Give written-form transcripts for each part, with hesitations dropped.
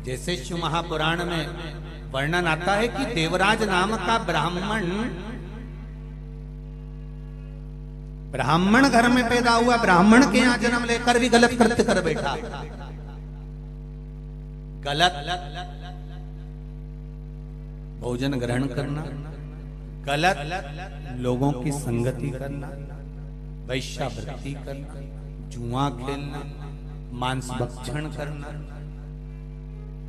जैसे शिव महापुराण में वर्णन आता है कि देवराज नाम का ब्राह्मण घर में पैदा हुआ, ब्राह्मण के यहां जन्म लेकर भी गलत कृत्य कर बैठा। गलत भोजन ग्रहण करना, गलत लोगों की संगति करना, वैश्यावृत्ति करना, जुआ खेलना, मांस भक्षण करना,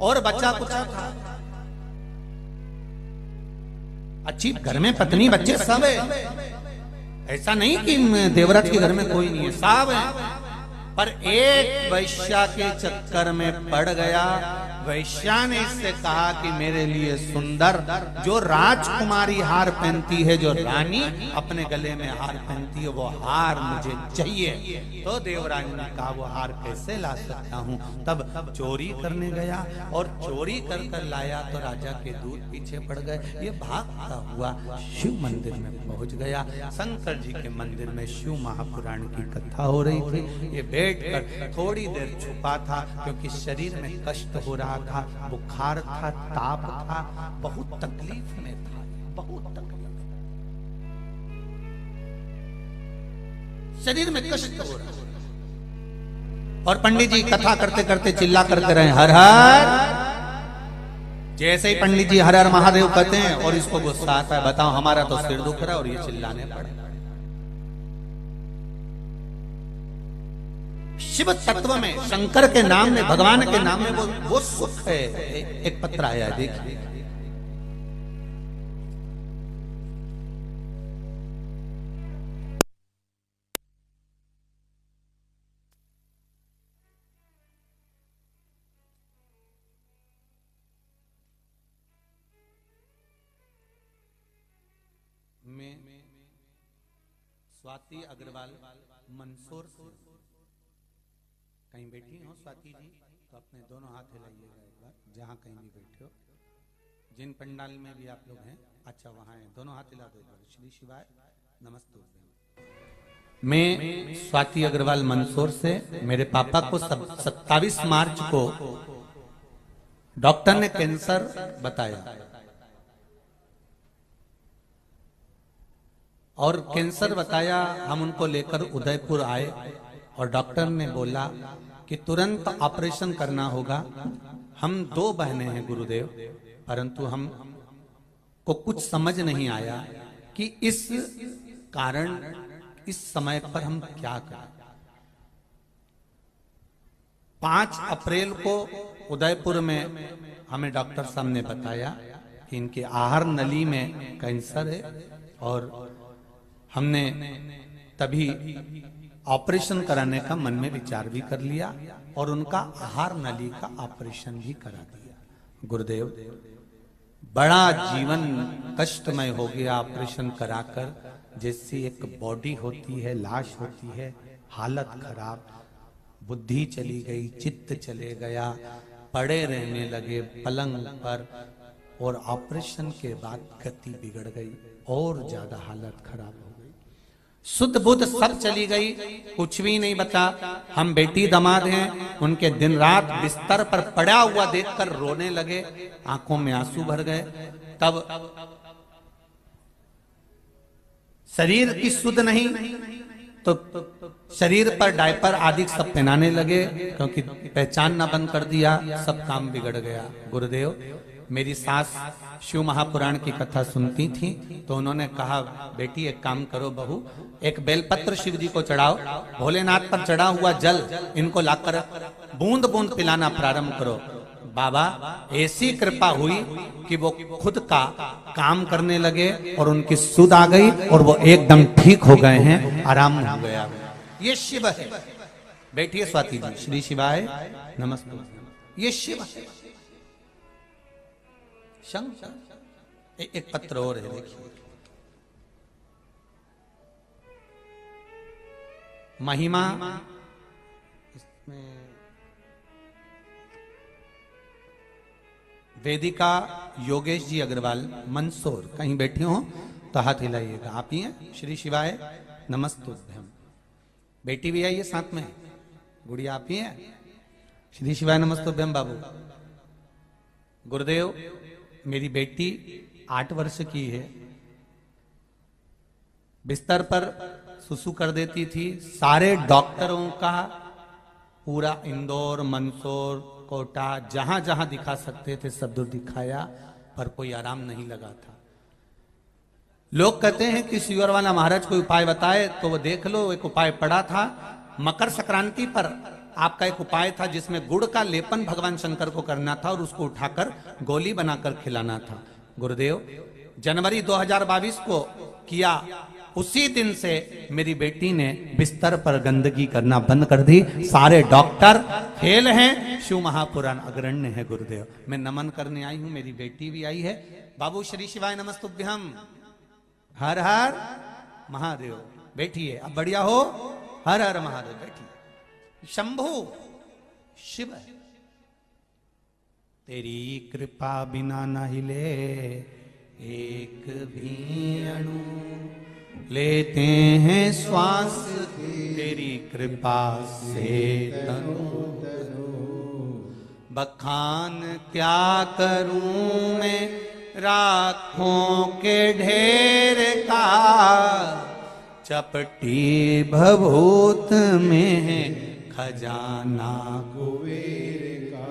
और बच्चा कुचा था। अच्छी घर में पत्नी बच्चे सब है, ऐसा नहीं कि देवराज के घर में कोई नहीं है, सब है। पर एक वैश्या के चक्कर में पड़ गया। वैश्या ने इससे कहा कि मेरे लिए सुंदर जो राजकुमारी हार पहनती है, जो रानी अपने गले में हार पहनती है, वो हार मुझे चाहिए। तो देवराज ने कहा वो हार कैसे ला सकता हूँ। तब चोरी करने गया और चोरी कर कर लाया तो राजा के दूत पीछे पड़ गए। ये भागता हुआ शिव मंदिर में पहुंच गया। शंकर जी के मंदिर में शिव महापुराण की कथा हो रही थी। ये बैठकर थोड़ी देर छुपा था क्योंकि शरीर में कष्ट हो रहा था, बुखार था, ताप था, बहुत तकलीफ में था, बहुत तकलीफ, शरीर में कष्ट हो रहा। और पंडित जी कथा करते करते चिल्ला करते रहे हर हर। जैसे ही पंडित जी हर हर महादेव कहते हैं और इसको गुस्सा आता है, बताओ हमारा तो सिर दुख रहा है और ये चिल्लाने पड़े। शिव तत्व में, शंकर के नाम में, भगवान के नाम में वो सुख है। एक पत्र आया है, देखिए। मैं स्वाति अग्रवाल मंदसौर से। कहीं बैठी हो स्वाति जी तो अपने दोनों हाथ हिलाइएगा एक बार, जहां कहीं भी बैठे हो। जिन पंडाल में भी आप लोग हैं, अच्छा वहां हैं, दोनों हाथ हिला दो एक बार। श्री शिवाय नमस्ते। मैं स्वाति अग्रवाल मंदसौर से। मेरे पापा को 27 मार्च को डॉक्टर ने कैंसर बताया और कैंसर बताया। हम उनको लेकर उदयपुर आए और डॉक्टर ने बोला कि तुरंत ऑपरेशन करना होगा। हम 2 बहनें हैं गुरुदेव, परंतु हम को कुछ समझ नहीं आया कि इस कारण इस समय पर हम क्या करें। 5 अप्रैल को उदयपुर में हमें डॉक्टर साहब ने बताया कि इनके आहार नली में कैंसर है और हमने तभी ऑपरेशन कराने का मन में विचार भी कर लिया और उनका आहार नली का ऑपरेशन भी करा दिया। गुरुदेव, बड़ा जीवन कष्टमय हो गया ऑपरेशन कराकर। जैसी एक बॉडी होती है, लाश होती है, हालत खराब, बुद्धि चली गई, चित्त चले गया, पड़े रहने लगे पलंग पर और ऑपरेशन के बाद गति बिगड़ गई और ज्यादा हालत खराब हो गई। शुद्ध बुद्ध सब चली गई, कुछ भी नहीं बचा। हम बेटी दामाद हैं, उनके दिन रात बिस्तर पर पड़ा हुआ देखकर रोने लगे, आंखों में आंसू भर गए। तब शरीर की शुद्ध नहीं तो शरीर पर डायपर आदि सब पहनाने लगे, क्योंकि पहचानना बंद कर दिया, सब काम बिगड़ गया। गुरुदेव, मेरी सास शिव महापुराण की कथा सुनती थी तो उन्होंने कहा, बेटी एक काम करो बहू, एक बेलपत्र शिव जी को चढ़ाओ, भोलेनाथ पर चढ़ा हुआ जल इनको लाकर बूंद बूंद पिलाना प्रारंभ करो। बाबा, ऐसी कृपा हुई कि वो खुद का काम करने लगे और उनकी सुध आ गई और वो एकदम ठीक हो गए हैं, आराम हो गया। ये शिव है। बैठिए स्वाति जी। श्री शिवाय नमस्ते। ये शिव है, शंकर। एक पत्र और है, देखिए। महिमा, इसमें वेदिका योगेश जी अग्रवाल मंदसौर। कहीं बैठी हो तो हाथ हिलाइएगा। आप ही हैं? श्री शिवाय नमस्तुभ्यम। बेटी भी आई है साथ में, गुड़िया आप ही हैं? श्री शिवाय नमस्तुभ्यम बाबू। गुरुदेव, मेरी बेटी 8 वर्ष की है, बिस्तर पर सुसु कर देती थी। सारे डॉक्टरों का पूरा इंदौर, मंदसौर, कोटा, जहां जहां दिखा सकते थे सब दूर दिखाया, पर कोई आराम नहीं लगा था। लोग कहते हैं कि शुगर वाला महाराज कोई उपाय बताए, तो वो देख लो, एक उपाय पड़ा था। मकर संक्रांति पर आपका एक उपाय था जिसमें गुड़ का लेपन भगवान शंकर को करना था और उसको उठाकर गोली बनाकर खिलाना था। गुरुदेव, जनवरी 2022 को किया, उसी दिन से मेरी बेटी ने बिस्तर पर गंदगी करना बंद कर दी। सारे डॉक्टर फेल हैं, शिव महापुराण अग्रण्य है। गुरुदेव, मैं नमन करने आई हूं, मेरी बेटी भी आई है। बाबू श्री शिवाय नमस्तुभ्यम। हर हर महादेव। बैठिए, अब बढ़िया हो। हर हर महादेव। बैठिए। शंभु शिव है, तेरी कृपा बिना न हिले एक भी अणु, लेते हैं श्वास तेरी कृपा से तनु तनु। बखान क्या करूं मैं राखों के ढेर का, चपटी भभूत में खजाना कुबेर का।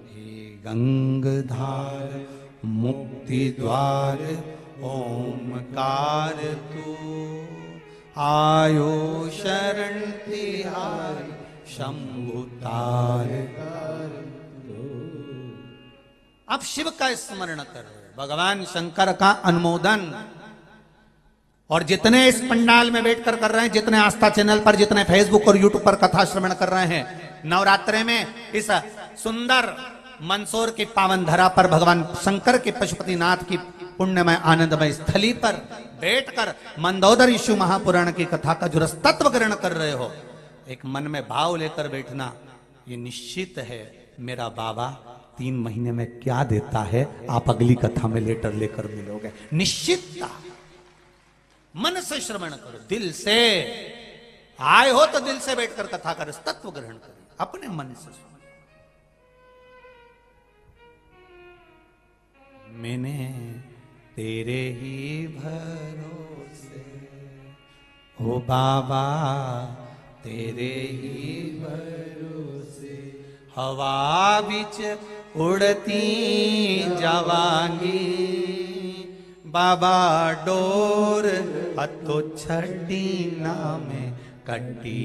हे गंगधार मुक्ति द्वार ओमकार तू, आयो शरण तिहारी शंभु तार। अब शिव का स्मरण करो, भगवान शंकर का अनुमोदन। और जितने इस पंडाल में बैठकर कर रहे हैं, जितने आस्था चैनल पर, जितने फेसबुक और यूट्यूब पर कथा श्रवण कर रहे हैं, नवरात्रे में इस सुंदर मंदसौर की पावन धरा पर भगवान शंकर के पशुपतिनाथ की पुण्यमय आनंदमय स्थली पर बैठकर मंदोदरी शिव महापुराण की कथा का जो रसतत्व ग्रहण कर रहे हो, एक मन में भाव लेकर बैठना, ये निश्चित है मेरा बाबा 3 महीने में क्या देता है, आप अगली कथा में लेटर लेकर मिलोगे। निश्चितता, मन से श्रवण करो, दिल से आए हो तो दिल से बैठकर कथा का रसतत्व ग्रहण करो, अपने मन से। मैंने तेरे ही भरोसे, ओ बाबा तेरे ही भरोसे, हवा बिच उड़ती जावांगी, बाबा डोर हथो छड़ी नामे कटी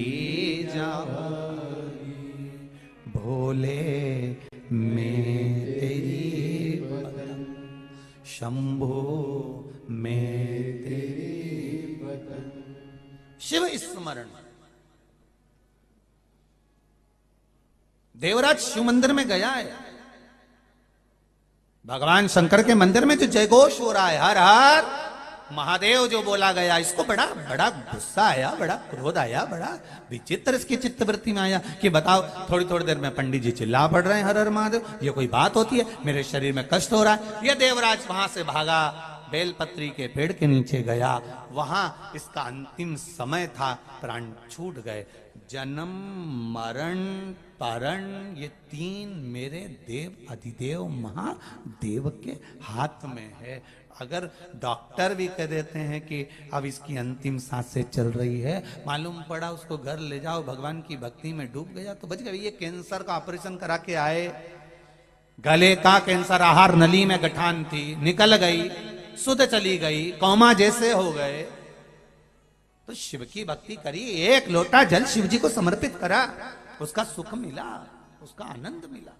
जावांगी। भोले मैं तेरी बदन, शंभो मैं तेरी बदन। शिव स्मरण। देवराज शिव मंदिर में गया है, भगवान शंकर के मंदिर में जो जयघोष हो रहा है, हर हर महादेव जो बोला गया, इसको बड़ा बड़ा गुस्सा आया, बड़ा क्रोध आया, बड़ा विचित्र इसकी चित्तवृत्ति में आया कि बताओ, थोड़ी थोड़ी देर में पंडित जी चिल्ला पड़ रहे हैं हर हर महादेव, ये कोई बात होती है, मेरे शरीर में कष्ट हो रहा है। ये देवराज वहां से भागा, बेलपत्री के पेड़ के नीचे गया, वहां इसका अंतिम समय था, प्राण छूट गए। जन्म मरण परण ये 3 मेरे देव अधिदेव महादेव के हाथ में है। अगर डॉक्टर भी कह देते हैं कि अब इसकी अंतिम सांसें चल रही है, मालूम पड़ा उसको घर ले जाओ, भगवान की भक्ति में डूब गया तो बच गया। ये कैंसर का ऑपरेशन करा के आए, गले का कैंसर, आहार नली में गठान थी, निकल गई, सुध चली गई, कोमा जैसे हो गए। तो शिव की भक्ति करी, एक लोटा जल शिव जी को समर्पित करा, उसका सुख मिला, उसका आनंद मिला।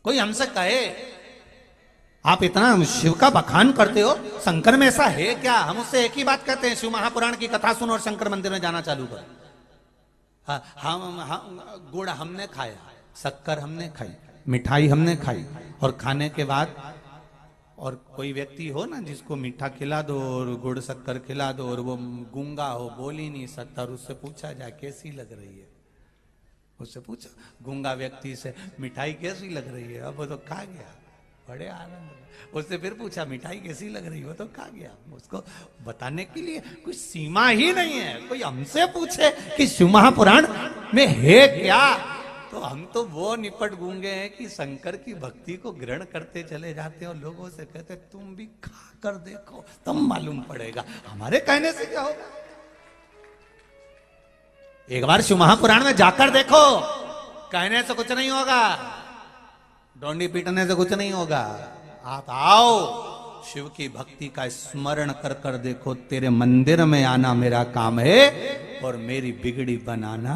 कोई हमसे कहे आप इतना शिव का बखान करते हो, शंकर में ऐसा है क्या? हम उससे एक ही बात कहते हैं, शिव महापुराण की कथा सुनो और शंकर मंदिर में जाना चालू करो। हम गुड़ हमने खाया, शक्कर हमने खाई, मिठाई हमने खाई, और खाने के बाद और कोई व्यक्ति हो ना जिसको मीठा खिला दो और गुड़ शक्कर खिला दो और वो गूंगा हो, बोल ही नहीं सकता, और उससे पूछा जाए कैसी लग रही है, उससे पूछा गूंगा व्यक्ति से मिठाई कैसी लग रही है, अब वो तो खा गया, बड़े आनंद। उससे फिर पूछा मिठाई कैसी लग रही हो, तो खा गया। उसको बताने के लिए कोई सीमा ही नहीं है। कोई हमसे पूछे कि शिव महापुराण में है क्या, तो हम तो वो निपट गूंगे हैं कि शंकर की भक्ति को ग्रहण करते चले जाते हैं और लोगों से कहते तुम भी खा कर देखो तब मालूम पड़ेगा। हमारे कहने से क्या होगा? एक बार शिव महापुराण में जाकर देखो, कहने से कुछ नहीं होगा, डोंडी पीटने से कुछ नहीं होगा। आप आओ, शिव की भक्ति का स्मरण कर कर देखो। तेरे मंदिर में आना मेरा काम है और मेरी बिगड़ी बनाना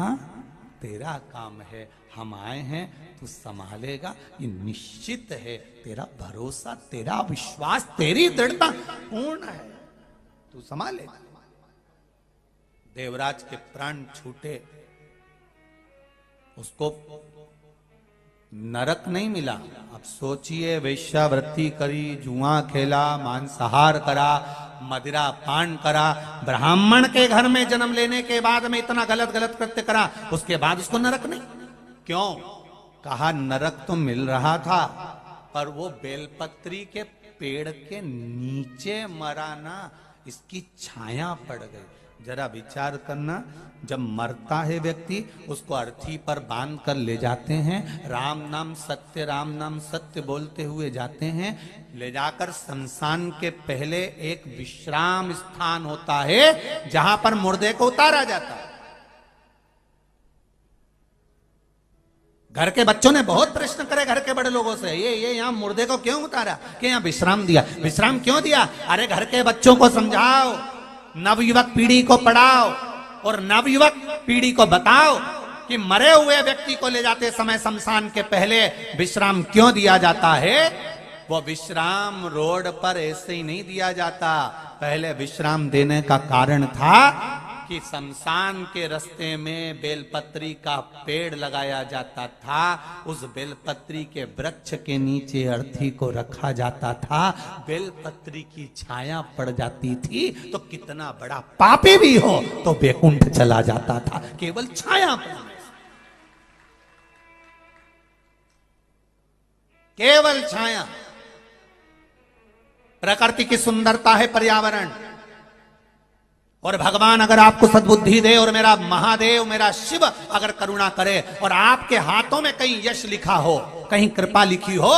तेरा काम है। हम आए हैं, तू संभालेगा, ये निश्चित है। तेरा भरोसा, तेरा विश्वास, तेरी दृढ़ता पूर्ण है, तू संभालेगा। देवराज के प्राण छूटे, उसको नरक नहीं मिला। अब सोचिए, वेश्यावृत्ति करी, जुआ खेला, मांसाहार करा, मदिरा पान करा, ब्राह्मण के घर में जन्म लेने के बाद में इतना गलत गलत कृत्य करा, उसके बाद उसको नरक नहीं। क्यों? कहा नरक तो मिल रहा था, पर वो बेलपत्री के पेड़ के नीचे मरा ना, इसकी छाया पड़ गई। जरा विचार करना, जब मरता है व्यक्ति, उसको अर्थी पर बांध कर ले जाते हैं, राम नाम सत्य, राम नाम सत्य बोलते हुए जाते हैं, ले जाकर शमशान के पहले एक विश्राम स्थान होता है जहां पर मुर्दे को उतारा जाता है। घर के बच्चों ने बहुत प्रश्न करे घर के बड़े लोगों से, ये यहाँ मुर्दे को क्यों उतारा, कि यहाँ विश्राम दिया। विश्राम क्यों दिया? अरे घर के बच्चों को समझाओ, नवयुवक पीढ़ी को पढ़ाओ और नवयुवक पीढ़ी को बताओ कि मरे हुए व्यक्ति को ले जाते समय शमशान के पहले विश्राम क्यों दिया जाता है। वो विश्राम रोड पर ऐसे ही नहीं दिया जाता। पहले विश्राम देने का कारण था कि शमशान के रास्ते में बेलपत्री का पेड़ लगाया जाता था। उस बेलपत्री के वृक्ष के नीचे अर्थी को रखा जाता था। बेलपत्री की छाया पड़ जाती थी तो कितना बड़ा पापी भी हो तो बैकुंठ चला जाता था, केवल छाया पड़ने से। केवल छाया। प्रकृति की सुंदरता है पर्यावरण, और भगवान अगर आपको सद्बुद्धि दे और मेरा महादेव, मेरा शिव अगर करुणा करे और आपके हाथों में कहीं यश लिखा हो, कहीं कृपा लिखी हो,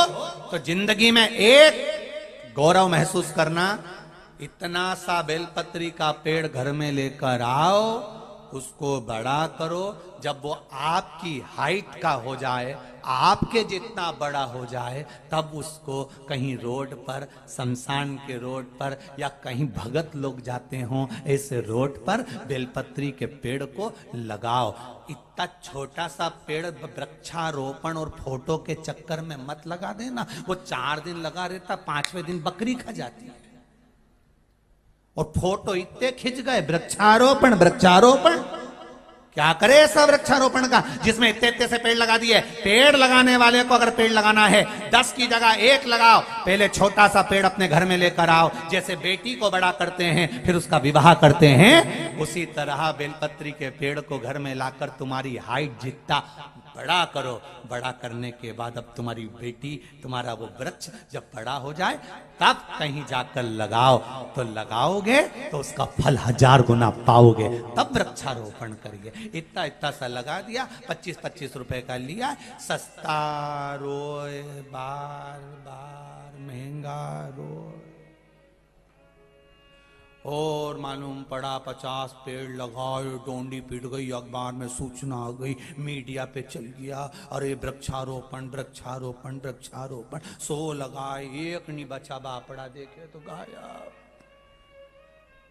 तो जिंदगी में एक गौरव महसूस करना, इतना सा बेलपत्री का पेड़ घर में लेकर आओ, उसको बड़ा करो। जब वो आपकी हाइट का हो जाए, आपके जितना बड़ा हो जाए, तब उसको कहीं रोड पर, शमशान के रोड पर या कहीं भगत लोग जाते हों ऐसे रोड पर बेलपत्री के पेड़ को लगाओ। इतना छोटा सा पेड़ वृक्षारोपण और फोटो के चक्कर में मत लगा देना। वो 4 दिन लगा रहता, 5वें दिन बकरी खा जाती है। और फोटो इतने खिंच गए, वृक्षारोपण वृक्षारोपण, क्या करे ऐसा वृक्षारोपण का जिसमें इतने इतने से पेड़ लगा दिए। पेड़ लगाने वाले को अगर पेड़ लगाना है 10 की जगह 1 लगाओ। पहले छोटा सा पेड़ अपने घर में लेकर आओ। जैसे बेटी को बड़ा करते हैं फिर उसका विवाह करते हैं, उसी तरह बेलपत्री के पेड़ को घर में लाकर तुम्हारी हाइट जितना बड़ा करो। बड़ा करने के बाद अब तुम्हारी बेटी, तुम्हारा वो वृक्ष जब बड़ा हो जाए तब कहीं जाकर लगाओ। तो लगाओगे तो उसका फल 1000 गुना पाओगे। तब वृक्षारोपण करिए। इतना इतना सा लगा दिया, 25-25 रुपए का लिया, सस्ता रोए बार बार महंगा रोए। और मालूम पड़ा 50 पेड़ लगाए, डोंडी पिट गई, अखबार में सूचना आ गई, मीडिया पे चल गया, अरे वृक्षारोपण वृक्षारोपण वृक्षारोपण। 100 लगाए, एक नहीं बचा। बापड़ा देखे तो गायब।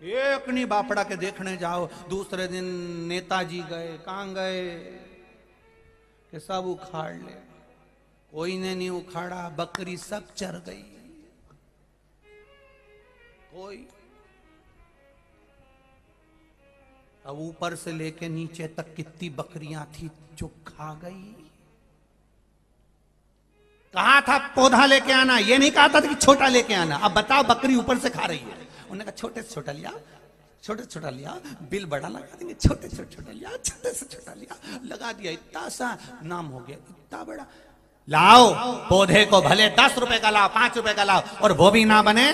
एक नहीं बापड़ा के देखने जाओ, दूसरे दिन नेताजी गए, कहां गए कि सब उखाड़ ले। कोई ने नहीं उखाड़ा, बकरी सब चर गई। कोई अब ऊपर से लेके नीचे तक कितनी बकरियां थी जो खा गई। कहा था पौधा लेके आना, ये नहीं कहा था कि छोटा लेके आना। अब बताओ बकरी ऊपर से खा रही है। उन्होंने कहा छोटे से छोटा लिया, छोटे से छोटा लिया, बिल बड़ा लगा देंगे, छोटे से छोटा लिया, छोटे से छोटा लिया, लगा दिया, इतना सा नाम हो गया, इतना बड़ा। लाओ पौधे को, भले 10 रुपए का लाओ, 5 रुपए का लाओ, और वो भी ना बने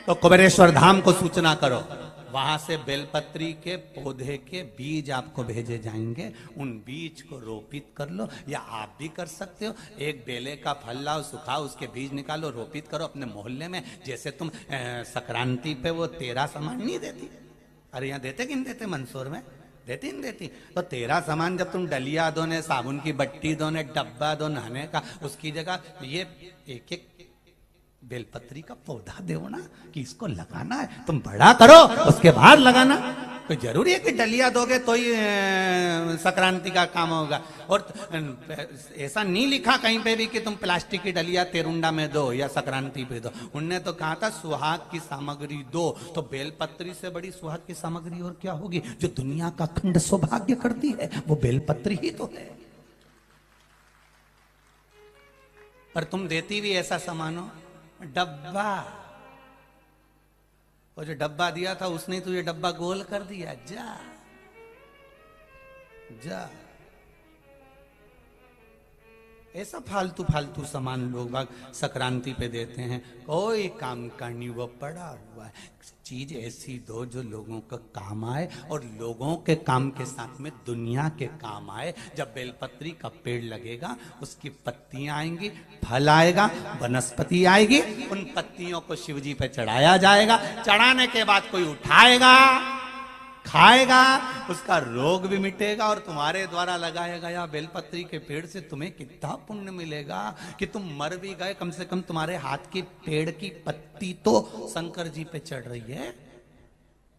तो कुबेरेश्वर धाम को सूचना करो, वहां से बेलपत्री के पौधे के बीज आपको भेजे जाएंगे, उन बीज को रोपित कर लो। या आप भी कर सकते हो, एक बेले का फल लाओ, सुखाओ, उसके बीज निकालो, रोपित करो अपने मोहल्ले में। जैसे तुम संक्रांति पे वो 13 सामान नहीं देती, अरे यहाँ देते कि नहीं देते, मंदसौर में देती नहीं देती, तो 13 सामान जब तुम डलिया दो ने, साबुन की बट्टी दो ने, डब्बा दो नहाने का, उसकी जगह ये एक एक बेलपत्री का पौधा दो ना, कि इसको लगाना है, तुम बड़ा करो उसके बाद लगाना। कोई जरूरी है कि डलिया दोगे तो ही संक्रांति का काम होगा। और ऐसा नहीं लिखा कहीं पे भी कि तुम प्लास्टिक की डलिया तेरुंडा में दो या संक्रांति पे दो। उनने तो कहा था सुहाग की सामग्री दो, तो बेलपत्री से बड़ी सुहाग की सामग्री और क्या होगी? जो दुनिया का अखंड सौभाग्य करती है वो बेलपत्री ही तो है। पर तुम देती भी ऐसा सामान हो, डब्बा, और जो डब्बा दिया था उसने तुझे डब्बा गोल कर दिया, जा जा। ऐसा फालतू फालतू सामान लोग बाग संक्रांति पे देते हैं, कोई काम का नहीं, वो पड़ा हुआ है। चीज ऐसी दो जो लोगों का काम आए, और लोगों के काम के साथ में दुनिया के काम आए। जब बेलपत्री का पेड़ लगेगा, उसकी पत्तियां आएंगी, फल आएगा, वनस्पति आएगी, उन पत्तियों को शिवजी पे चढ़ाया जाएगा। चढ़ाने के बाद कोई उठाएगा, खाएगा, उसका रोग भी मिटेगा, और तुम्हारे द्वारा लगाया गया बेलपत्री के पेड़ से तुम्हें कितना पुण्य मिलेगा कि तुम मर भी गए, कम से कम तुम्हारे हाथ के पेड़ की पत्ती तो शंकर जी पे चढ़ रही है।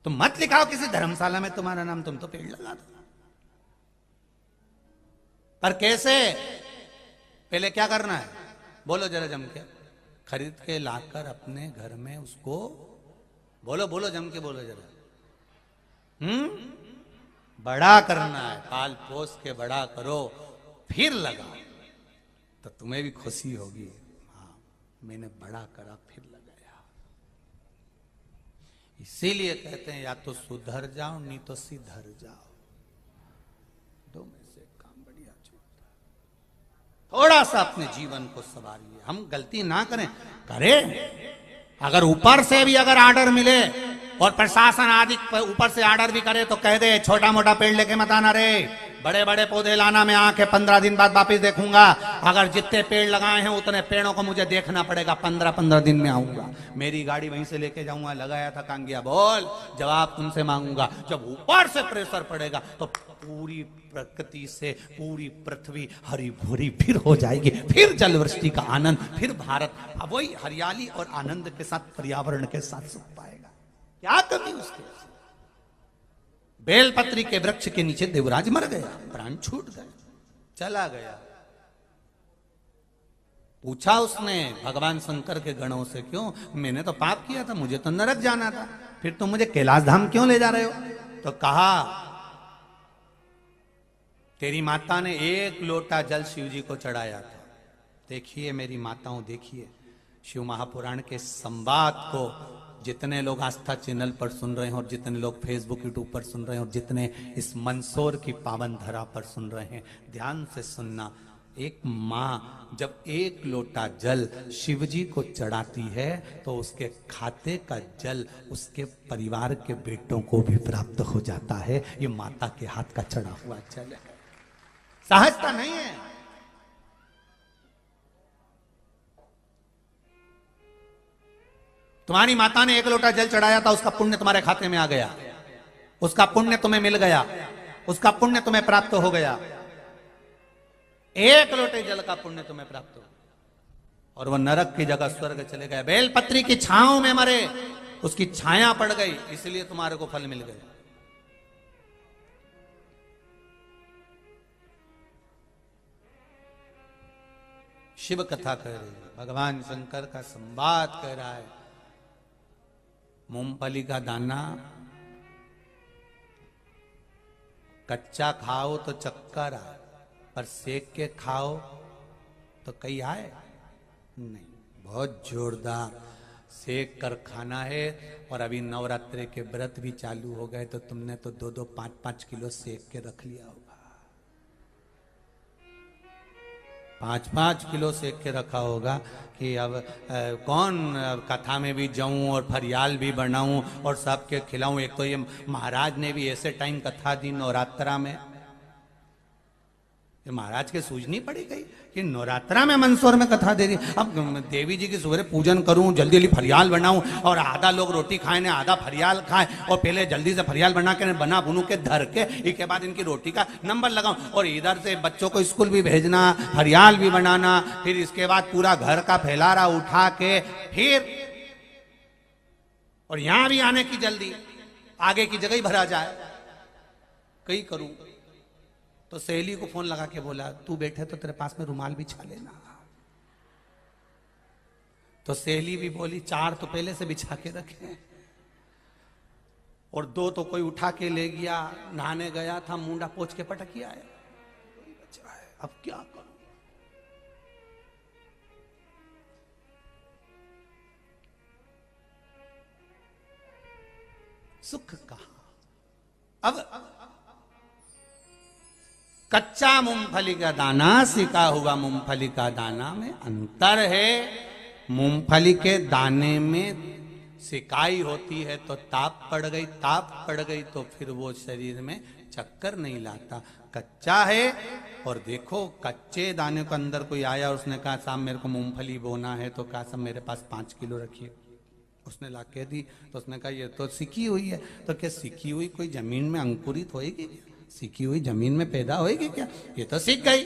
तुम मत लिखाओ किसी धर्मशाला में तुम्हारा नाम, तुम तो पेड़ लगा दो। पर कैसे? पहले क्या करना है बोलो जरा जम के, खरीद के लाकर अपने घर में उसको बोलो, बोलो जम के बोलो जरा, बड़ा करना है, पाल पोस के बड़ा करो, फिर लगा तो तुम्हें भी खुशी होगी, हाँ मैंने बड़ा करा फिर लगाया। इसीलिए कहते हैं या तो सुधर जाओ नहीं तो सिधर जाओ, दो में से काम बढ़िया चलता है। थोड़ा सा अपने जीवन को संवारिए, हम गलती ना करें, करें अगर ऊपर से भी अगर आर्डर मिले और प्रशासन आदि ऊपर से ऑर्डर भी करे तो कह दे छोटा मोटा पेड़ लेके मत आना रे, बड़े बड़े पौधे लाना, मैं आके 15 दिन बाद वापिस देखूंगा। अगर जितने पेड़ लगाए हैं उतने पेड़ों को मुझे देखना पड़ेगा, 15-15 दिन में आऊंगा, मेरी गाड़ी वहीं से लेके जाऊंगा, लगाया था कांगिया, बोल जवाब तुमसे मांगूंगा। जब ऊपर से प्रेशर पड़ेगा तो पूरी प्रकृति से पूरी पृथ्वी हरी भरी फिर हो जाएगी, फिर जलवृष्टि का आनंद, फिर भारत अब वही हरियाली और आनंद के साथ पर्यावरण के साथ सुख पाएगा। क्या कमी उसके? बेलपत्री के वृक्ष के नीचे देवराज मर गया, प्राण छूट गए, चला गया। पूछा उसने भगवान शंकर के गणों से, क्यों? मैंने तो पाप किया था, मुझे तो नरक जाना था, फिर तुम मुझे कैलाश धाम क्यों ले जा रहे हो? तो कहा तेरी माता ने 1 लोटा जल शिव जी को चढ़ाया था। देखिए मेरी माताओं, देखिए शिव महापुराण के संवाद को जितने लोग आस्था चैनल पर सुन रहे हैं, और जितने लोग फेसबुक यूट्यूब पर सुन रहे हैं, और जितने इस मंदसौर की पावन धरा पर सुन रहे हैं, ध्यान से सुनना। एक माँ जब 1 लोटा जल शिवजी को चढ़ाती है तो उसके खाते का जल उसके परिवार के बेटों को भी प्राप्त हो जाता है। ये माता के हाथ का चढ़ा हुआ जल है, सहजता नहीं है। तुम्हारी माता ने 1 लोटा जल चढ़ाया था, उसका पुण्य तुम्हारे खाते में आ गया, उसका पुण्य तुम्हें मिल गया, उसका पुण्य तुम्हें प्राप्त हो गया। 1 लोटे जल का पुण्य तुम्हें प्राप्त हो, और वह नरक की जगह स्वर्ग चले गए। बेलपत्री की छांव में मरे, उसकी छाया पड़ गई, इसलिए तुम्हारे को फल मिल गया। शिव कथा कह रही है, भगवान शंकर का संवाद कह रहा है। मूंगफली का दाना कच्चा खाओ तो चक्कर आए, पर सेक के खाओ तो कहीं आए नहीं। बहुत जोरदार सेक कर खाना है। और अभी नवरात्रि के व्रत भी चालू हो गए, तो तुमने तो 2-2, 5-5 किलो सेक के रख लिया होगा। 5-5 किलो सेक के रखा होगा कि अब कौन कथा में भी जाऊं और फरियाल भी बनाऊं और सबके खिलाऊं। एक तो ये महाराज ने भी ऐसे टाइम कथा दी नवरात्रा में, ये महाराज के सूझनी पड़ी गई कि नवरात्रा में मंदसौर में कथा दे रही। अब देवी जी की सुबह पूजन करूं, जल्दी जल्दी फरियाल बनाऊं और आधा लोग रोटी खाए ने आधा फरियाल खाए और पहले जल्दी से फरियाल बना के बना बुनू के धर के इसके बाद इनकी रोटी का नंबर लगाऊं और इधर से बच्चों को स्कूल भी भेजना, फरियाल भी बनाना, फिर इसके बाद पूरा घर का फैलारा उठा के फिर और यहां भी आने की जल्दी, आगे की जगह ही भरा जाए, कई करूं। तो सहेली को फोन लगा के बोला तू बैठे तो तेरे पास में रुमाल बिछा लेना। तो सहेली भी बोली 4 तो पहले से बिछा के रखे और 2 तो कोई उठा के ले गया, नहाने गया था, मुंडा पोंछ के पटक आया, अब क्या करूं। सुख कहां। अब कच्चा मूंगफली का दाना सिका हुआ मूंगफली का दाना में अंतर है। मूंगफली के दाने में सिकाई होती है तो ताप पड़ गई, ताप पड़ गई तो फिर वो शरीर में चक्कर नहीं लाता। कच्चा है और देखो कच्चे दाने को अंदर कोई आया और उसने कहा साहब मेरे को मूंगफली बोना है, तो कहा साहब मेरे पास 5 किलो रखिए। उसने ला के दी तो उसने कहा ये तो सिकी हुई है। तो क्या सिकी हुई कोई जमीन में अंकुरित होएगी? सीखी हुई जमीन में पैदा होएगी क्या? ये तो सीख गई,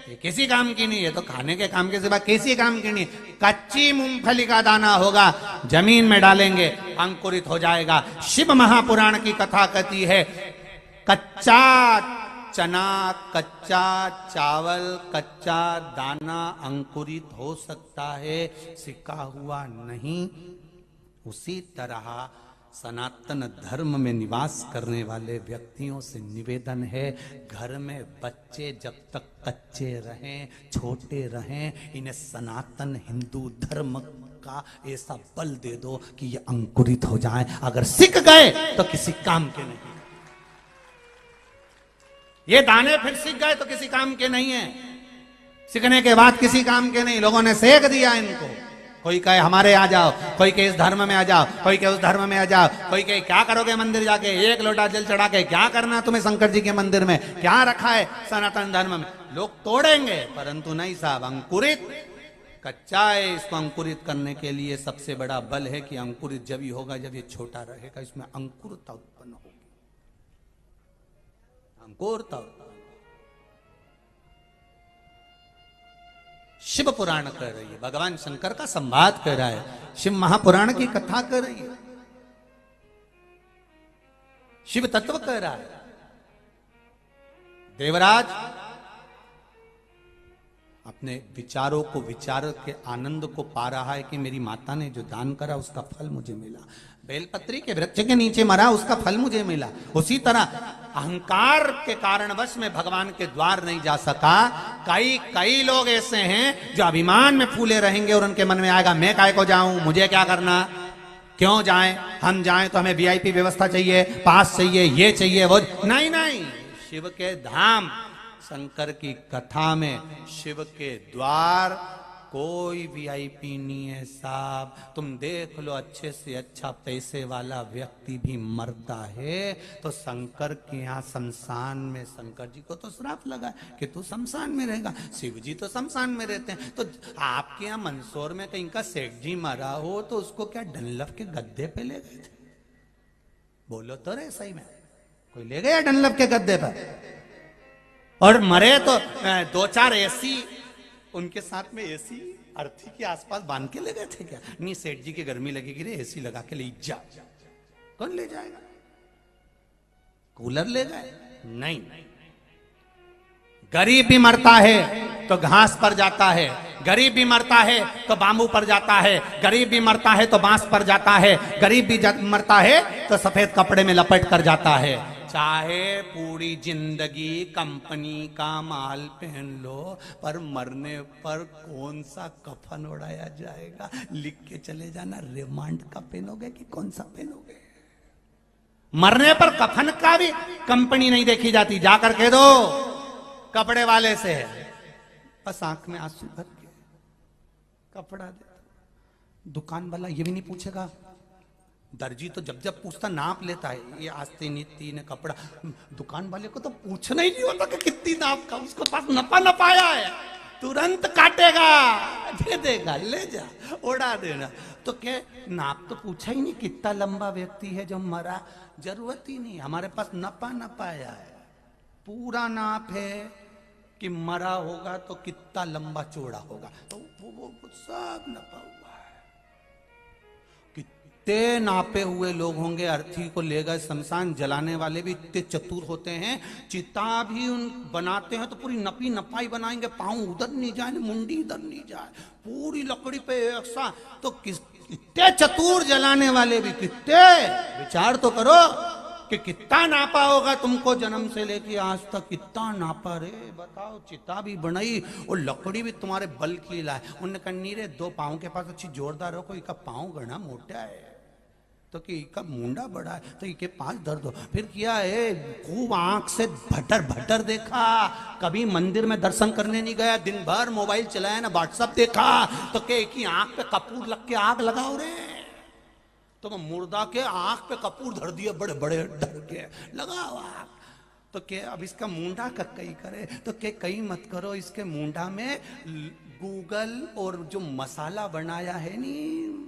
ये किसी काम की नहीं, ये तो खाने के काम के सिवा किसी काम की नहीं। कच्ची मूंगफली का दाना होगा, जमीन में डालेंगे अंकुरित हो जाएगा। शिव महापुराण की कथा कहती है कच्चा चना, कच्चा चावल, कच्चा दाना अंकुरित हो सकता है, सिका हुआ नहीं। उसी तरह सनातन धर्म में निवास करने वाले व्यक्तियों से निवेदन है घर में बच्चे जब तक कच्चे रहें, छोटे रहें, इन्हें सनातन हिंदू धर्म का ऐसा बल दे दो कि ये अंकुरित हो जाएं। अगर सीख गए तो किसी काम के नहीं, ये दाने फिर सीख गए तो किसी काम के नहीं है। सीखने के बाद किसी काम के नहीं, लोगों ने सेक दिया इनको। कोई कहे हमारे आ जाओ, कोई कहे इस धर्म में आ जाओ, कोई कहे उस धर्म में आ जाओ, कोई कहे क्या करोगे मंदिर जाके, 1 लोटा जल चढ़ा के क्या करना तुम्हें शंकर जी के मंदिर में, क्या रखा है सनातन धर्म में। लोग तोड़ेंगे परंतु नहीं साहब, अंकुरित कच्चा है, इसको अंकुरित करने के लिए सबसे बड़ा बल है कि अंकुरित जब ही होगा जब ये छोटा रहेगा, इसमें अंकुरता उत्पन्न होगी। अंकुरता शिव पुराण कह रही है, भगवान शंकर का संवाद कह रहा है, शिव महापुराण की कथा कह रही है, शिव तत्व कह रहा है। देवराज अपने विचारों को, विचार के आनंद को पा रहा है कि मेरी माता ने जो दान करा उसका फल मुझे मिला, बेलपत्री के वृक्ष के नीचे मरा उसका फल मुझे मिला। उसी तरह अहंकार के कारणवश में भगवान के द्वार नहीं जा सका। कई लोग ऐसे हैं जो अभिमान में फूले रहेंगे और उनके मन में आएगा मैं काय को जाऊं, मुझे क्या करना, क्यों जाएं, हम जाएं तो हमें वीआईपी व्यवस्था चाहिए, पास चाहिए, ये चाहिए वो नहीं। नहीं, शिव के धाम, शंकर की कथा में शिव के द्वार कोई वीआईपी नहीं है साहब। तुम देख लो अच्छे से अच्छा पैसे वाला व्यक्ति भी मरता है तो शंकर के यहाँ शमशान में, शंकर जी को तो श्राप लगा कि तू शमशान में रहेगा, शिव जी तो शमशान में रहते हैं। तो आपके यहाँ मंदसौर में कहीं का सेठ जी मरा हो तो उसको क्या डनलप के गद्दे पे ले गए थे? बोलो तो रे, सही में कोई ले गया डनलप के गद्दे पर? और मरे तो 2-4 एसी उनके साथ में एसी अर्थी के आसपास बांध के ले गए थे क्या? नहीं, सेठ जी की गर्मी लगेगी रे, एसी लगा के ले जा। कौन ले जाएगा? कूलर ले गए? नहीं। गरीब भी मरता है तो घास पर जाता है, गरीब भी मरता है तो बाम्बू पर जाता है, गरीब भी मरता है तो बांस पर जाता है, गरीब भी मरता है तो सफेद कपड़े में लपेट कर जाता है। चाहे पूरी जिंदगी कंपनी का माल पहन लो, पर मरने पर कौन सा कफन उड़ाया जाएगा? लिख के चले जाना, रिमांड का पहनोगे कि कौन सा पहनोगे? मरने पर कफन का भी कंपनी नहीं देखी जाती, जाकर कह दो कपड़े वाले से है, बस आंख में आंसू भर के कपड़ा दे। दुकान वाला ये भी नहीं पूछेगा, दर्जी तो जब जब पूछता नाप लेता है, ये आस्ते नीति ने कपड़ा। दुकान वाले को तो पूछना ही नहीं होता कि कितनी नाप का, उसको पास नपा नपाया है, तुरंत काटेगा, दे देगा, ले जा, उड़ा देना। तो क्या नाप तो पूछा ही नहीं, कितना लंबा व्यक्ति है जो मरा, जरूरत ही नहीं, हमारे पास नपा नपाया है, पूरा नाप है कि मरा होगा तो कितना लंबा चौड़ा होगा, तो वो सब नपा हुआ है। कितने नापे हुए लोग होंगे, अर्थी को ले गए शमशान, जलाने वाले भी इतने चतुर होते हैं, चिता भी उन बनाते हैं तो पूरी नपी नपाई बनाएंगे, पाँव उधर नहीं जाए, मुंडी इधर नहीं जाए, पूरी लकड़ी पे एक साथ। तो कितने चतुर जलाने वाले भी, कितने, विचार तो करो कि कितना नापा होगा तुमको जन्म से लेके आज तक, कितना नापा रे, बताओ। चिता भी बनाई और लकड़ी भी तुम्हारे बल की लाए। उनने कन्नी रे दो पाँव के पास अच्छी जोरदार हो, कोई का पाँव गणा मोटा है तो कि का मुंडा बड़ा है तो इके पांच दर्द हो। फिर किया है, खूब आंख से भटर भटर देखा, कभी मंदिर में दर्शन करने नहीं गया, दिन भर मोबाइल चलाया ना, व्हाट्सएप देखा, तो के की आंख पे कपूर लग के आग लगाओ रे, तो मुर्दा के आंख पे कपूर धर दिए, बड़े बड़े डर के लगाओ आग। तो के अब इसका मुंडा कई करे, तो के कई मत करो, इसके मुंडा में गूगल और जो मसाला बनाया है नी,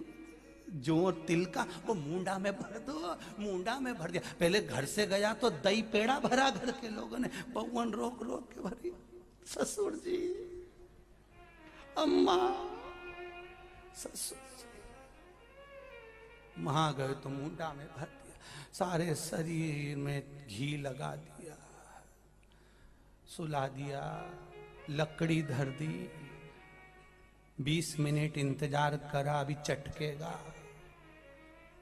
जो तिल का, वो मुंडा में भर दो, मुंडा में भर दिया। पहले घर से गया तो दही पेड़ा भरा, घर के लोगों ने पवन रोक रोक के भरी, ससुर जी, अम्मा, ससुर जी, वहां गए तो मुंडा में भर दिया, सारे शरीर में घी लगा दिया, सुला दिया, लकड़ी धर दी, 20 मिनट इंतजार करा, अभी चटकेगा,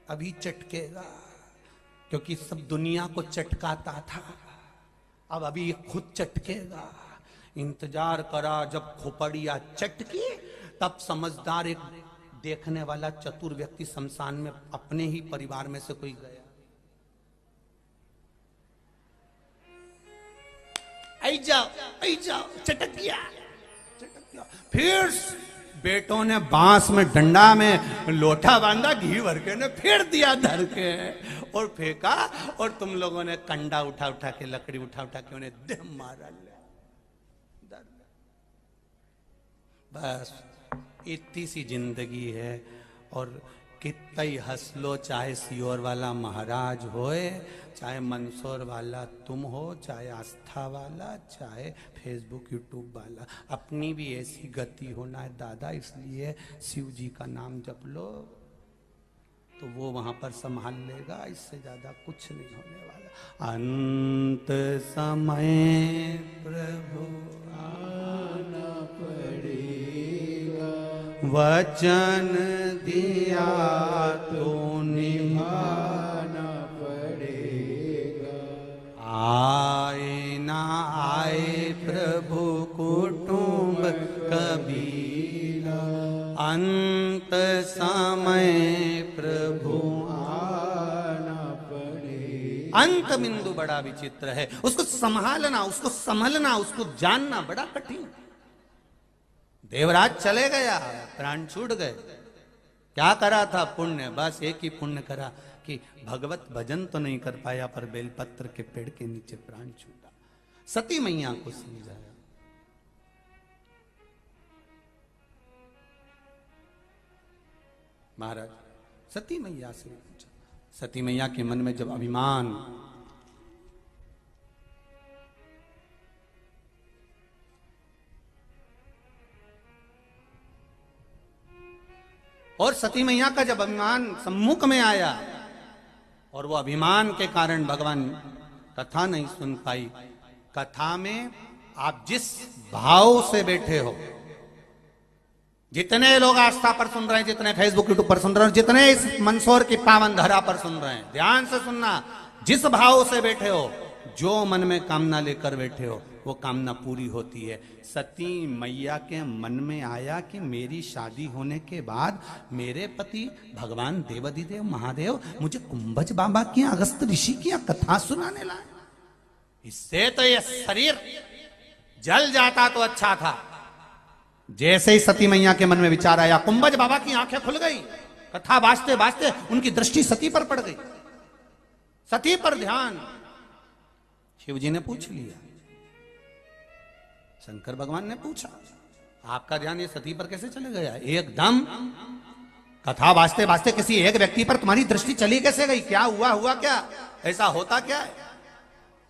अभी चटकेगा, क्योंकि सब दुनिया को चटकाता था, अब अभी ये खुद चटकेगा। इंतजार करा, जब खोपड़िया चटकी, तब समझदार एक देखने वाला चतुर व्यक्ति शमशान में अपने ही परिवार में से कोई गया, आई जाओ, चटक गया। फिर बेटों ने बांस में डंडा में लोटा बांधा, घी भर के ने फेर दिया धर के और फेंका, और तुम लोगों ने कंडा उठा उठा के, लकड़ी उठा उठा के उन्हें दे मारा, बस इतनी सी जिंदगी है। और कितना ही हंस लो, चाहे सियोर वाला महाराज होए, चाहे मंदसौर वाला तुम हो, चाहे आस्था वाला, चाहे फेसबुक यूट्यूब वाला, अपनी भी ऐसी गति होना है दादा। इसलिए शिव जी का नाम जप लो तो वो वहां पर संभाल लेगा, इससे ज्यादा कुछ नहीं होने वाला। अंत समय प्रभु आना पड़ेगा, वचन दिया तो निभाना पड़ेगा, आए ना आए प्रभु कुटुंब कबीला, अंत समय प्रभु आना पड़ेगा। अंत बिंदु बड़ा विचित्र है, उसको संभालना, उसको संभलना, उसको जानना बड़ा कठिन। देवराज चले गया, प्राण छूट गए, क्या करा था पुण्य, बस एक ही पुण्य करा कि भगवत भजन तो नहीं कर पाया, पर बेलपत्र के पेड़ के नीचे प्राण छूटा। सती मैया को समझाया, महाराज सती मैया से पूछा, सती मैया के मन में जब अभिमान, और सती मैया का जब अभिमान सम्मुख में आया, और वो अभिमान के कारण भगवान कथा नहीं सुन पाई। कथा में आप जिस भाव से बैठे हो, जितने लोग आस्था पर सुन रहे हैं, जितने फेसबुक यूट्यूब पर सुन रहे हैं, जितने इस मंदसौर की पावन धरा पर सुन रहे हैं, ध्यान से सुनना, जिस भाव से बैठे हो, जो मन में कामना लेकर बैठे हो, वो कामना पूरी होती है। सती मैया के मन में आया कि मेरी शादी होने के बाद मेरे पति भगवान देवाधिदेव महादेव मुझे कुंभज बाबा की, अगस्त ऋषि की कथा सुनाने लाए, इससे तो ये शरीर जल जाता तो अच्छा था, जैसे ही सती मैया के मन में विचार आया, कुंभज बाबा की आंखें खुल गई। कथा बाजते बाजते उनकी दृष्टि सती पर पड़ गई। सती पर ध्यान। शिव जी ने पूछ लिया, शंकर भगवान ने पूछा, आपका ध्यान ये सती पर कैसे चले गया? एकदम कथा बाजते बाजते किसी एक व्यक्ति पर तुम्हारी दृष्टि चली कैसे गई? क्या हुआ? हुआ क्या? ऐसा होता क्या है?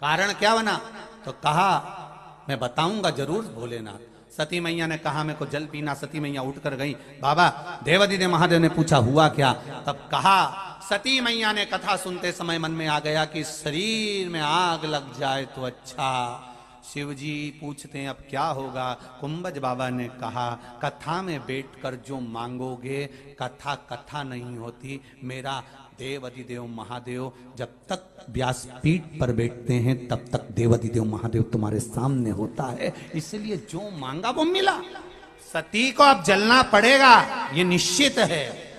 कारण क्या बना? तो कहा मैं बताऊंगा जरूर भोलेनाथ। सती मैया ने कहा मेरे को जल पीना। सती मैया उठकर गई। बाबा देवादिदेव महादेव ने पूछा हुआ क्या? तब कहा, सती मैया ने कथा सुनते समय मन में आ गया कि शरीर में आग लग जाए तो अच्छा। शिव जी पूछते हैं अब क्या होगा? कुंभज बाबा ने कहा, कथा में बैठकर जो मांगोगे, कथा कथा नहीं होती। मेरा देवादिदेव महादेव जब तक व्यासपीठ पर बैठते हैं तब तक देवादिदेव महादेव तुम्हारे सामने होता है। इसलिए जो मांगा वो मिला। सती को अब जलना पड़ेगा, ये निश्चित है।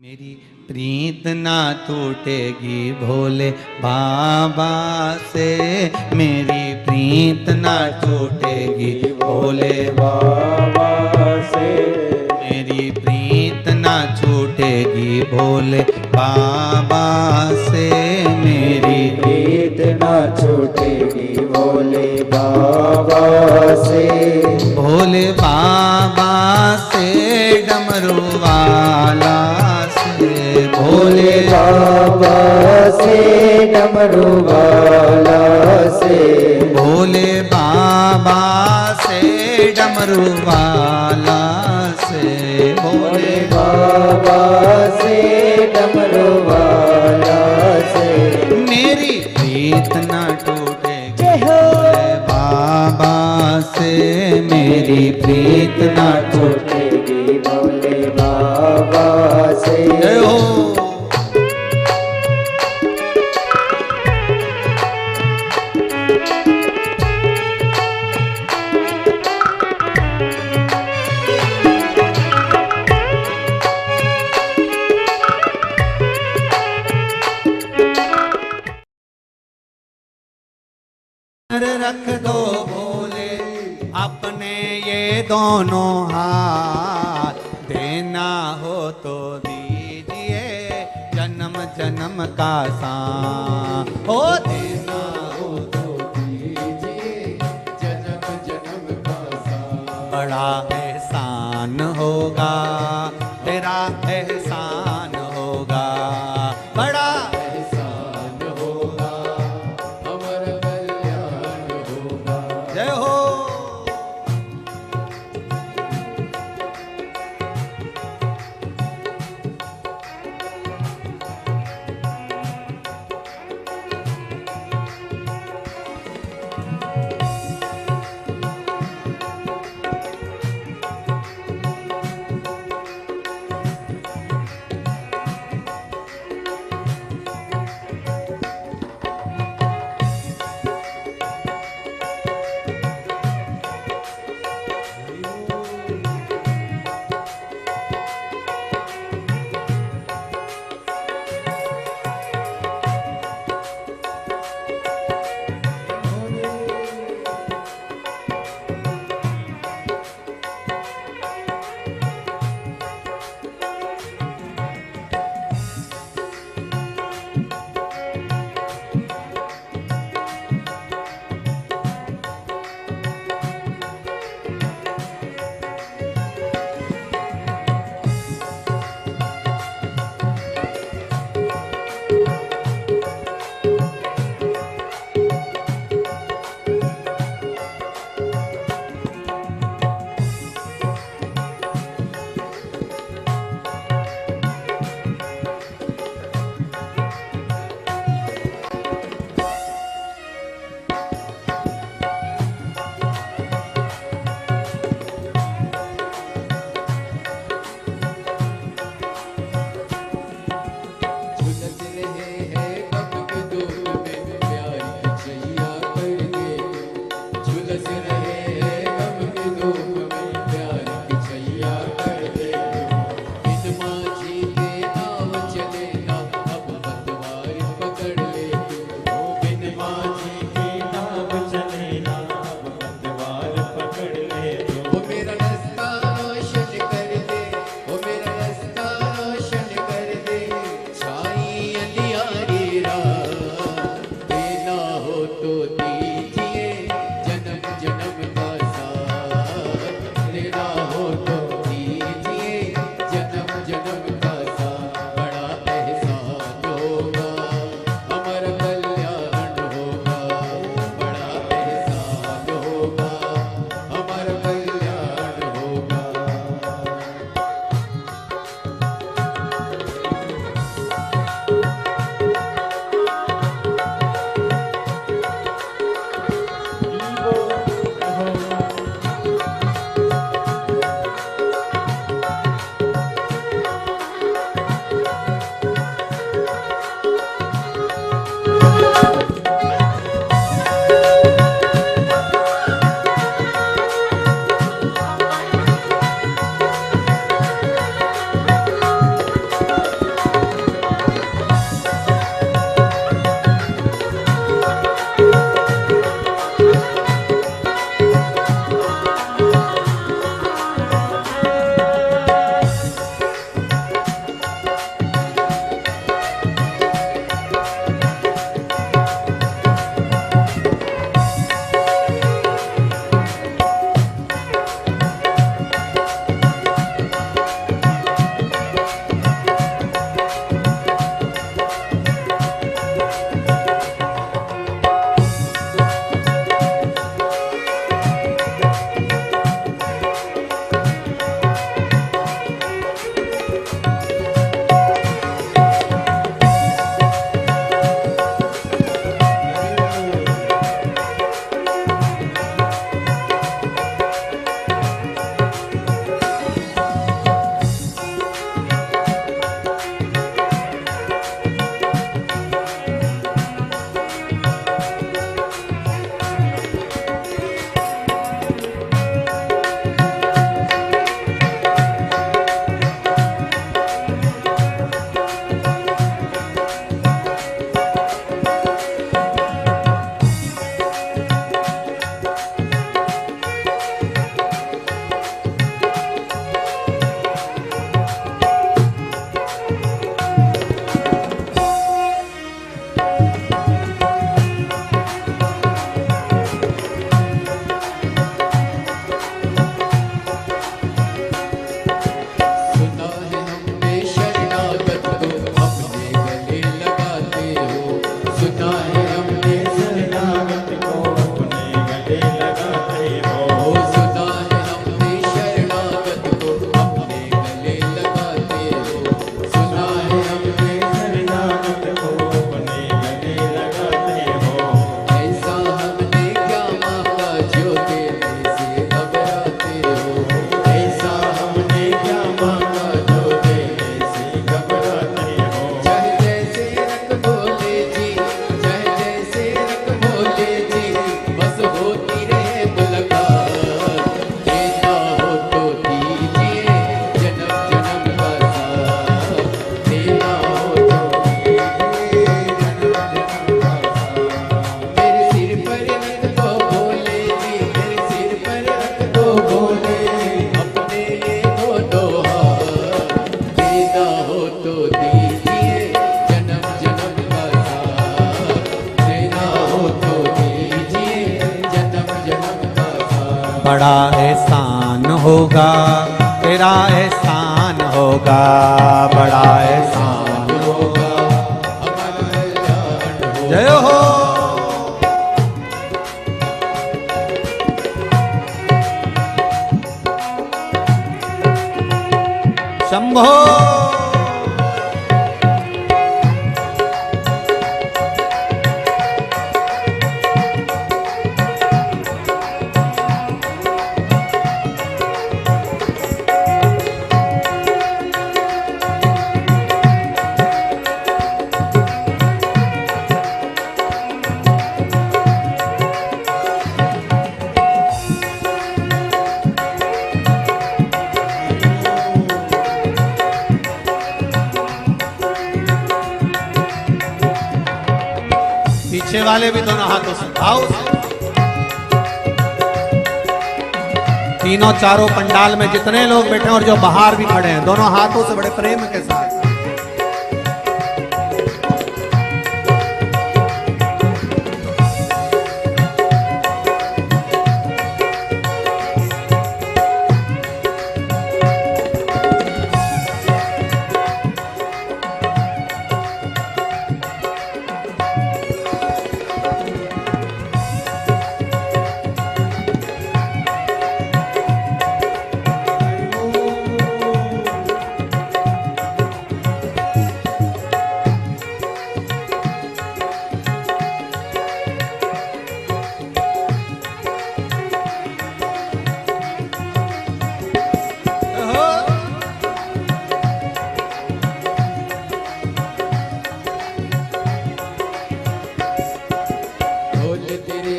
मेरी प्रीत ना टूटेगी भोले बाबा से, मेरी प्रीत ना टूटेगी भोले बाबा से, मेरी प्रीत ना छूटेगी भोले बाबा से, मेरी प्रीत ना छूटेगी भोले बाबा से, भोले बाबा से डमरू वाला से, भोले बाबा से डमरू वाला से, भोले बाबा से डमरू वाला से, भोले बाबा से डमरू वाला से, मेरी प्रीत न टूटेगी भोले बाबा से, मेरी प्रीत न टूटेगी भोले बाबा से। जय हो। रख दो भोले अपने ये दोनों हाथ, देना हो तो दीजिए जन्म जन्म का साथ, हो देना हो तो दीजिए जन्म जन्म का साथ। बड़ा एहसान होगा तेरा, एहसान होगा बड़ा, जय हो। दीजिए जन्म जन्म का साथ, तेरा हो तो दीजिए जन्म जन्म का साथ। बड़ा एहसान होगा अमर कल्याण होगा, बड़ा एहसान होगा अमर कल्याण होगा। सुना है हमने शरणागत को अपने गले लगाते हो, सुना है हमने शरणागत को अपने गले लगाते हो, सुना है हमने शरणागत को अपने गले लगाते हो, सुना है हमने शरणागत को अपने गले लगाते हो। ऐसा हमने क्या मांगा जो देने से घबराते हो, ऐसा हमने क्या मांगा जो देने से घबराते हो। चाहे जैसे रंग बोले जी, चाहे जैसे रंग बोले जी, बस होती रहे मुलाकात। देना हो तो दीजिए जन्म जन्म का साथ, देना हो तो दीजिए जन्म जन्म का साथ। मेरे सिर पर रख दो भोले जी, मेरे सिर पर रख दो भोले, अपने ये दो हाथ। देना हो तो दीजिए जन्म जन्म का साथ, देना हो तो दीजिए जन्म जन्म का साथ। बड़ा एहसान होगा तेरा एहसान होगा, बड़ा एहसान होगा अमर कल्याण होगा। जय हो। शंभो। पीछे वाले भी दोनों हाथों से आओ। तीनों चारों पंडाल में जितने लोग बैठे हैं और जो बाहर भी खड़े हैं, दोनों हाथों से बड़े प्रेम के साथ।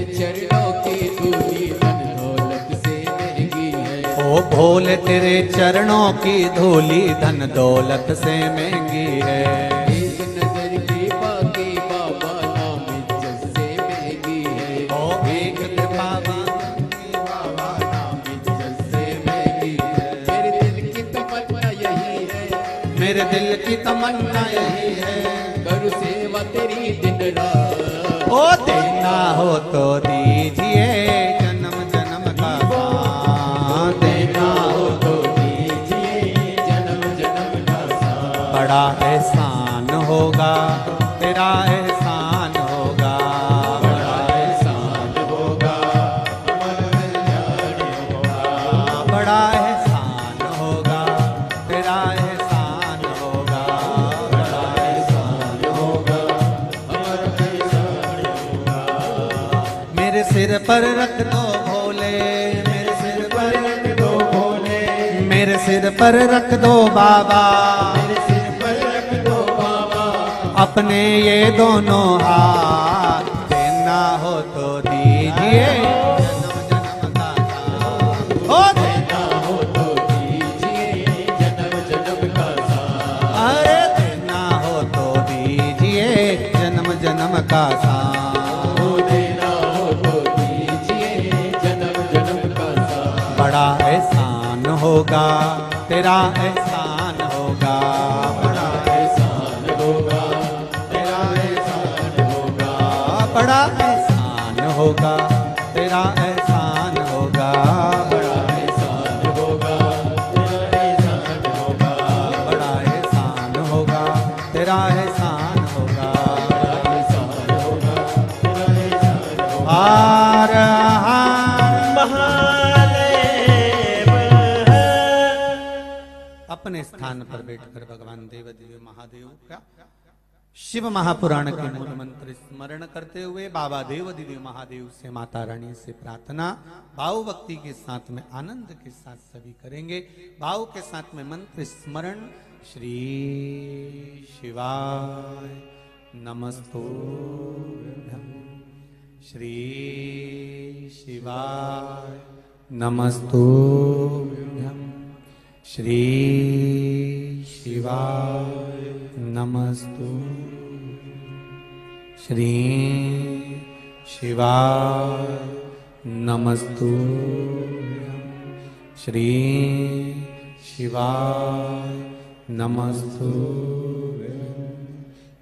चरणों की धूली धन दौलत से महंगी है। ओ भोले तेरे चरणों की धूली धन दौलत से महंगी है। एक नजर की बाकी बाबा नाम इज्जत से महंगी है। ओ एक बाबा बाबा नाम इज्जत से महंगी है। मेरे दिल की तमन्ना यही है, मेरे दिल की तमन्ना यही है। करूँ सेवा तेरी दिन रात। ओ देना हो तो दीजिए जन्म जन्म का साथ, देना हो तो दीजिए जन्म जन्म का साथ। बड़ा एहसान होगा तेरा एहसान होगा, बड़ा एहसान होगा हमारा कल्याण होगा। बड़ा एहसान होगा तेरा एहसान होगा, बड़ा एहसान होगा हमारा कल्याण होगा। मेरे सिर पर रख दो भोले, मेरे सिर पर रख दो भोले मेरे सिर पर रख दो बाबा, मेरे सिर पर रख दो बाबा। अपने ये दोनों हाथ, देना हो तो दीजिए जन्म जन्म का साथ। ओ देना हो तो दीजिए जन्म जन्म का साथ। अरे देना हो तो दीजिए जन्म जन्म का साथ। हो देना हो तो दीजिए जन्म जन्म का साथ। बड़ा एहसान होगा तेरा एहसान होगा, बड़ा एहसान होगा तेरा एहसान होगा। बड़ा एहसान होगा तेरा एहसान होगा, बड़ा एहसान होगा तेरा एहसान होगा। बड़ा एहसान होगा तेरा एहसान होगा। बड़ा एहसान होगा तेरा एहसान होगा। हार हार महादेव अपने स्थान पर बैठकर भगवान देव दिव्य महादेव का शिव महापुराण के मूल मंत्र स्मरण करते हुए बाबा देव दिव्य महादेव से माता रानी से प्रार्थना भाव भक्ति के साथ में आनंद के साथ सभी करेंगे। भाव के साथ में मंत्र स्मरण। श्री शिवाय नमस्तुभ्यं, श्री शिवाय नमस्तुभ्यं, श्री शिवाय नमस्तुभ्यं, श्री शिवाय नमस्तुभ्यं, श्री शिवाय नमस्तुभ्यं।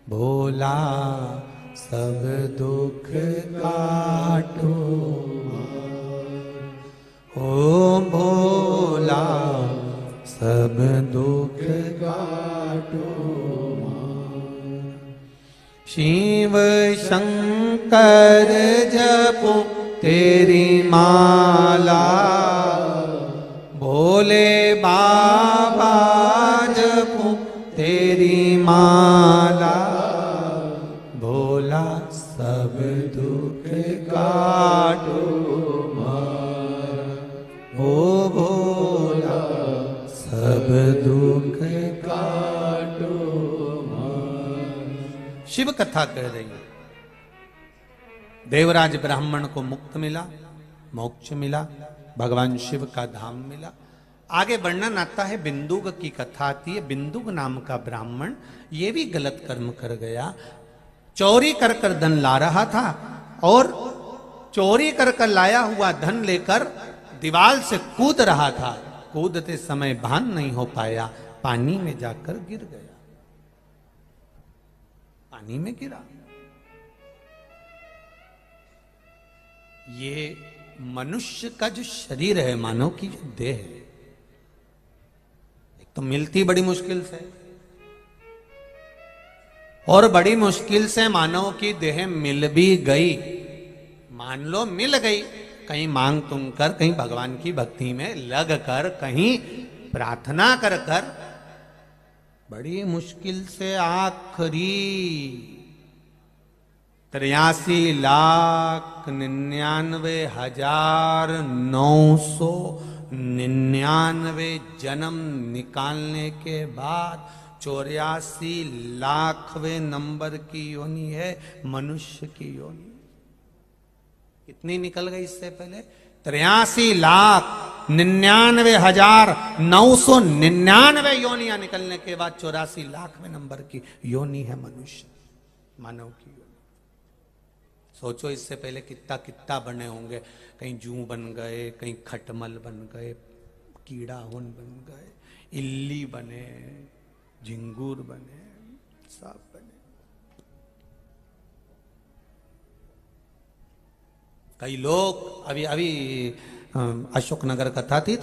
भोला सब दुख काटो, ओ भोला सब दुख काटो। शिव शंकर जपो तेरी माला, भोले बाबा जपो तेरी माला। भोला सब दुख काटो मारा, ओ भोला सब दुख काटो मारा। शिव कथा कह रही है। देवराज ब्राह्मण को मुक्त मिला, मोक्ष मिला, भगवान शिव का धाम मिला। आगे वर्णन आता है, बिंदुक की कथा आती है। बिंदुक नाम का ब्राह्मण ये भी गलत कर्म कर गया। चोरी कर कर धन ला रहा था और चोरी कर कर लाया हुआ धन लेकर दीवार से कूद रहा था। कूदते समय भान नहीं हो पाया, पानी में जाकर गिर गया, पानी में गिरा। ये मनुष्य का जो शरीर है, मानव की जो देह है, एक तो मिलती बड़ी मुश्किल से और बड़ी मुश्किल से मानव की देह मिल भी गई। मान लो मिल गई, कहीं मांग तुम कर, कहीं भगवान की भक्ति में लग कर, कहीं प्रार्थना कर कर, बड़ी मुश्किल से आखिरी 83,99,999 जन्म निकालने के बाद 84 लाखवें नंबर की योनि है मनुष्य की योनि। कितनी निकल गई इससे पहले? 83,99,999 योनियां निकलने के बाद 84,00,000वें नंबर की योनि है मनुष्य, मानव की योनि। सोचो इससे पहले कितना कितना बने होंगे, कहीं जू बन गए, कहीं खटमल बन गए, कीड़ाहुन बन गए, इल्ली बने, झिंगूर बने, सब बने। कई लोग अभी अशोक नगर कथा थी तो